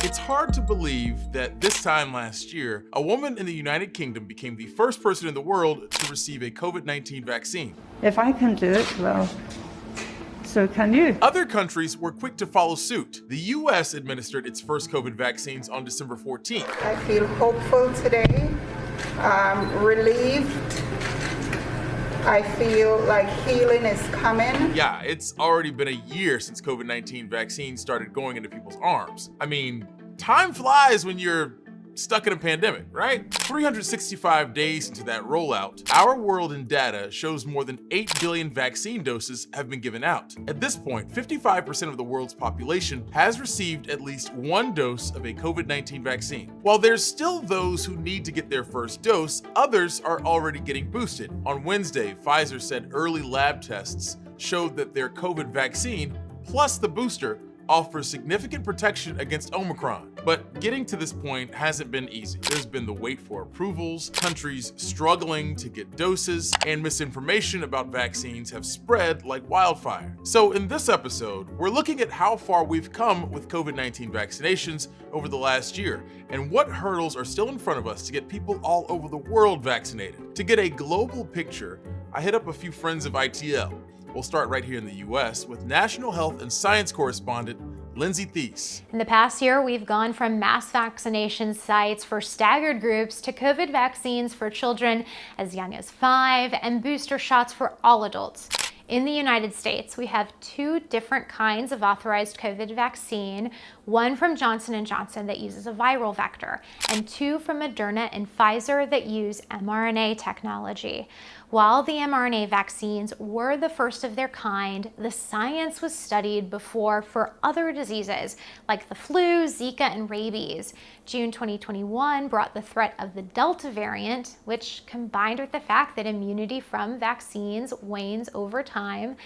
It's hard to believe that this time last year, a woman in the United Kingdom became the first person in the world to receive a COVID-19 vaccine. If I can do it, well, so can you. Other countries were quick to follow suit. The US administered its first COVID vaccines on December 14th. I feel hopeful today, relieved. I feel like healing is coming. Yeah, it's already been a year since COVID-19 vaccines started going into people's arms. I mean, time flies when you're stuck in a pandemic, right? 365 days into that rollout, Our World in data shows more than 8 billion vaccine doses have been given out. At this point, 55% of the world's population has received at least one dose of a COVID-19 vaccine. While there's still those who need to get their first dose, others are already getting boosted. On Wednesday, Pfizer said early lab tests showed that their COVID vaccine, plus the booster, offers significant protection against Omicron. But getting to this point hasn't been easy. There's been the wait for approvals, countries struggling to get doses, and misinformation about vaccines have spread like wildfire. So in this episode, we're looking at how far we've come with COVID-19 vaccinations over the last year, and what hurdles are still in front of us to get people all over the world vaccinated. To get a global picture, I hit up a few friends of ITL. We'll start right here in the US with National Health and Science correspondent Lindsay Thies. In the past year, we've gone from mass vaccination sites for staggered groups to COVID vaccines for children as young as 5 and booster shots for all adults. In the United States, we have 2 different kinds of authorized COVID vaccine, one from Johnson & Johnson that uses a viral vector, and 2 from Moderna and Pfizer that use mRNA technology. While the mRNA vaccines were the first of their kind, the science was studied before for other diseases like the flu, Zika, and rabies. June 2021 brought the threat of the Delta variant, which combined with the fact that immunity from vaccines wanes over time,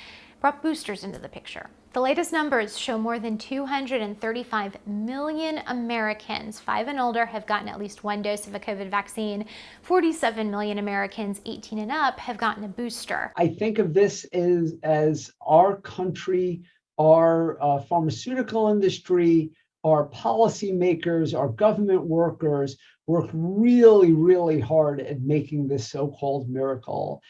brought boosters into the picture. The latest numbers show more than 235 million Americans 5 and older have gotten at least one dose of a COVID vaccine. 47 million Americans 18 and up have gotten a booster. I think of this as our country, our pharmaceutical industry, our policymakers, our government workers worked really, really hard at making this so-called miracle.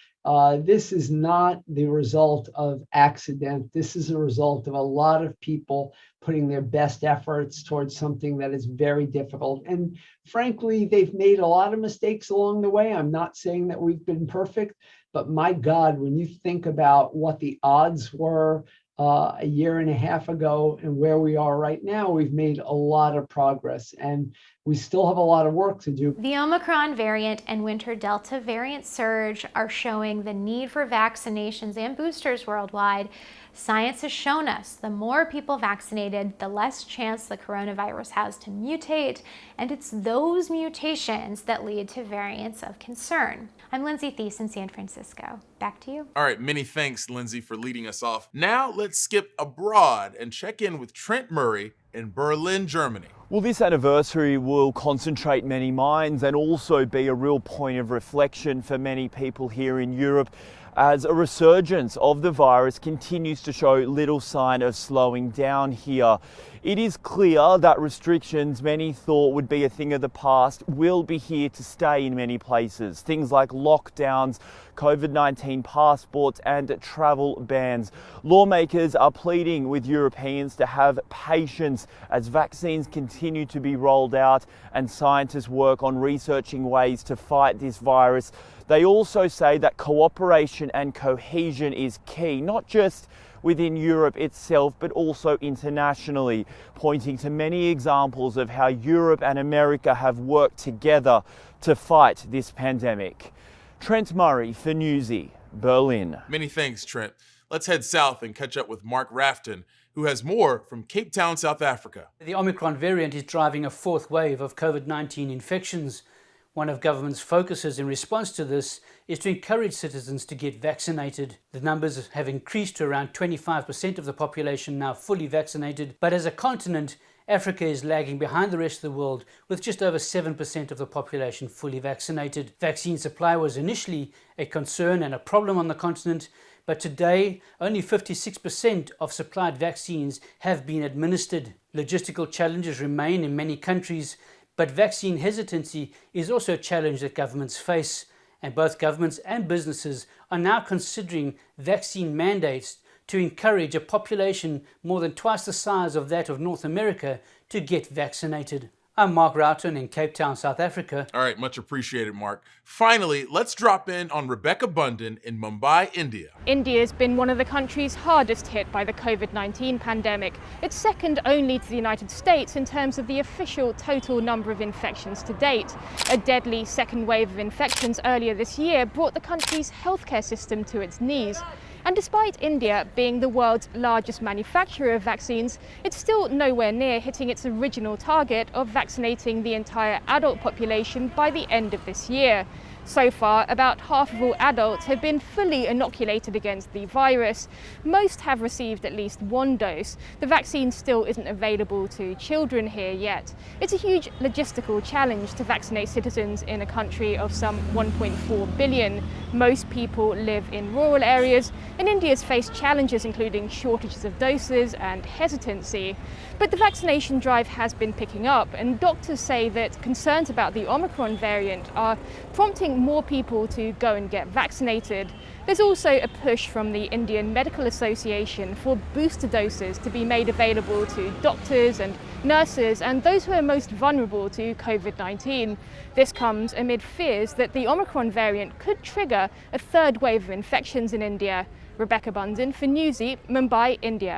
This is not the result of accident. This is a result of a lot of people putting their best efforts towards something that is very difficult. And frankly, they've made a lot of mistakes along the way. I'm not saying that we've been perfect, but my God, when you think about what the odds were a year and a half ago and where we are right now, we've made a lot of progress, and we still have a lot of work to do. The Omicron variant and winter Delta variant surge are showing the need for vaccinations and boosters worldwide. Science has shown us the more people vaccinated, the less chance the coronavirus has to mutate, and it's those mutations that lead to variants of concern. I'm Lindsay Thies in San Francisco. Back to you. All right, many thanks, Lindsay, for leading us off. Now let's skip abroad and check in with Trent Murray in Berlin, Germany. Well, this anniversary will concentrate many minds and also be a real point of reflection for many people here in Europe, as a resurgence of the virus continues to show little sign of slowing down here. It is clear that restrictions many thought would be a thing of the past will be here to stay in many places. Things like lockdowns, COVID-19 passports and travel bans. Lawmakers are pleading with Europeans to have patience as vaccines continue to be rolled out and scientists work on researching ways to fight this virus. They also say that cooperation and cohesion is key, not just within Europe itself, but also internationally, pointing to many examples of how Europe and America have worked together to fight this pandemic. Trent Murray for Newsy, Berlin. Many thanks, Trent. Let's head south and catch up with Mark Rafton, who has more from Cape Town, South Africa. The Omicron variant is driving a 4th wave of COVID-19 infections. One of government's focuses in response to this is to encourage citizens to get vaccinated. The numbers have increased to around 25% of the population now fully vaccinated, but as a continent, Africa is lagging behind the rest of the world with just over 7% of the population fully vaccinated. Vaccine supply was initially a concern and a problem on the continent, but today only 56% of supplied vaccines have been administered. Logistical challenges remain in many countries, but vaccine hesitancy is also a challenge that governments face, and both governments and businesses are now considering vaccine mandates to encourage a population more than twice the size of that of North America to get vaccinated. I'm Mark Roughton in Cape Town, South Africa. All right, much appreciated, Mark. Finally, let's drop in on Rebecca Bundan in Mumbai, India. India's been one of the countries hardest hit by the COVID-19 pandemic. It's second only to the United States in terms of the official total number of infections to date. A deadly second wave of infections earlier this year brought the country's healthcare system to its knees. And despite India being the world's largest manufacturer of vaccines, it's still nowhere near hitting its original target of vaccinating the entire adult population by the end of this year. So far, about half of all adults have been fully inoculated against the virus. Most have received at least one dose. The vaccine still isn't available to children here yet. It's a huge logistical challenge to vaccinate citizens in a country of some 1.4 billion. Most people live in rural areas, and India's faced challenges including shortages of doses and hesitancy. But the vaccination drive has been picking up, and doctors say that concerns about the Omicron variant are prompting more people to go and get vaccinated. There's also a push from the Indian Medical Association for booster doses to be made available to doctors and nurses and those who are most vulnerable to COVID-19. This comes amid fears that the Omicron variant could trigger a third wave of infections in India. Rebecca Bundan for Newsy, Mumbai, India.